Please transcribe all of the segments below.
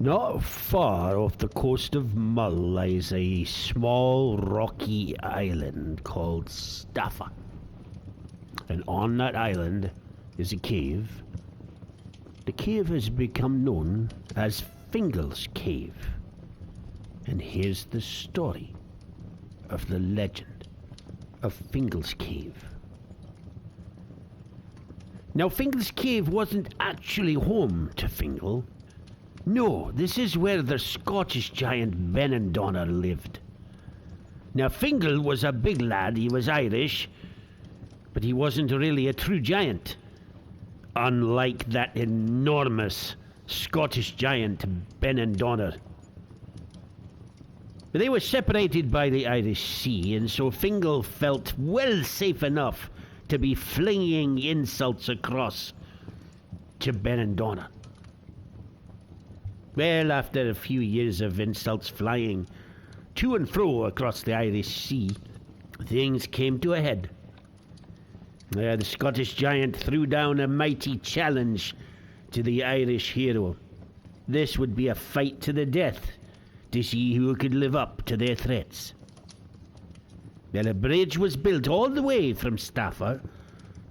Not far off the coast of Mull lies a small rocky island called Staffa. And on that island is a cave. The cave has become known as Fingal's Cave. And here's the story of the legend of Fingal's Cave. Now, Fingal's Cave wasn't actually home to Fingal. No, this is where the Scottish giant Benandonner lived. Now, Fingal was a big lad, he was Irish, but he wasn't really a true giant. Unlike that enormous Scottish giant Benandonner. But they were separated by the Irish Sea, and so Fingal felt well safe enough to be flinging insults across to Benandonner. Well, after a few years of insults flying to and fro across the Irish Sea, things came to a head. The Scottish giant threw down a mighty challenge to the Irish hero. This would be a fight to the death to see who could live up to their threats. Well, a bridge was built all the way from Staffa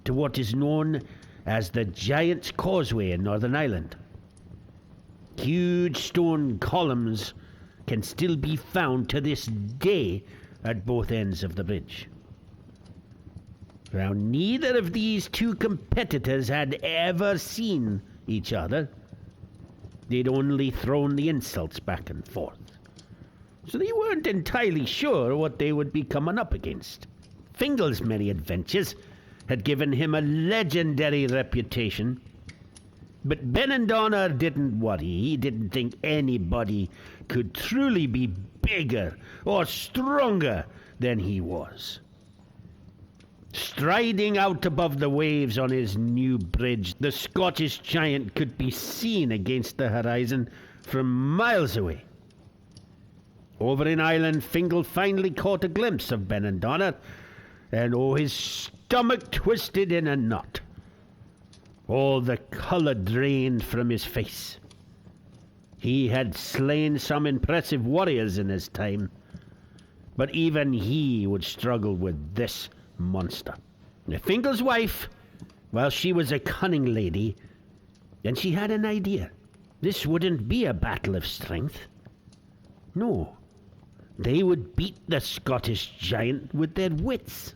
to what is known as the Giant's Causeway in Northern Ireland. Huge stone columns can still be found to this day at both ends of the bridge. Now, neither of these two competitors had ever seen each other. They'd only thrown the insults back and forth. So they weren't entirely sure what they would be coming up against. Fingal's many adventures had given him a legendary reputation. But Benandonner didn't worry. He didn't think anybody could truly be bigger or stronger than he was. Striding out above the waves on his new bridge, the Scottish giant could be seen against the horizon from miles away. Over in Ireland, Fingal finally caught a glimpse of Benandonner, and his stomach twisted in a knot. All the colour drained from his face. He had slain some impressive warriors in his time, but even he would struggle with this monster. Fingal's wife, well, she was a cunning lady, and she had an idea. This wouldn't be a battle of strength. No, they would beat the Scottish giant with their wits.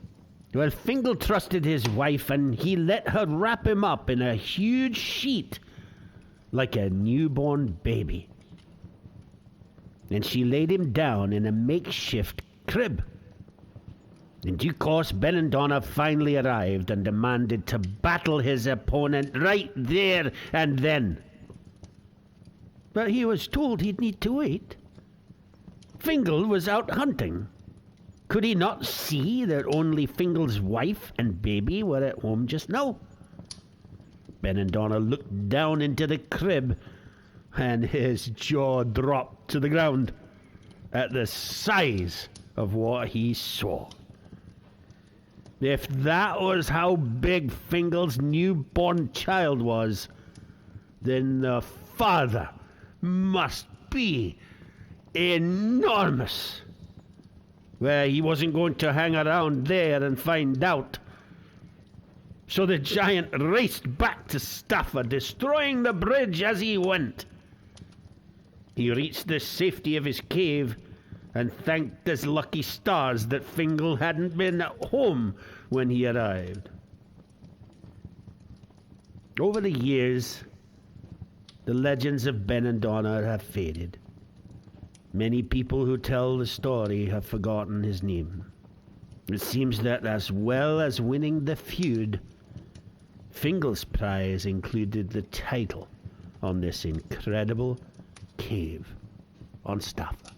Well, Fingal trusted his wife, and he let her wrap him up in a huge sheet like a newborn baby. And she laid him down in a makeshift crib. In due course, Benandonner finally arrived and demanded to battle his opponent right there and then. But he was told he'd need to wait. Fingal was out hunting. Could he not see that only Fingal's wife and baby were at home just now? Benandonner looked down into the crib, and his jaw dropped to the ground at the size of what he saw. If that was how big Fingal's newborn child was, then the father must be enormous. Well, he wasn't going to hang around there and find out. So the giant raced back to Staffa, destroying the bridge as he went. He reached the safety of his cave and thanked his lucky stars that Fingal hadn't been at home when he arrived. Over the years, the legends of Benandonner have faded. Many people who tell the story have forgotten his name. It seems that as well as winning the feud, Fingal's prize included the title on this incredible cave on Staffa.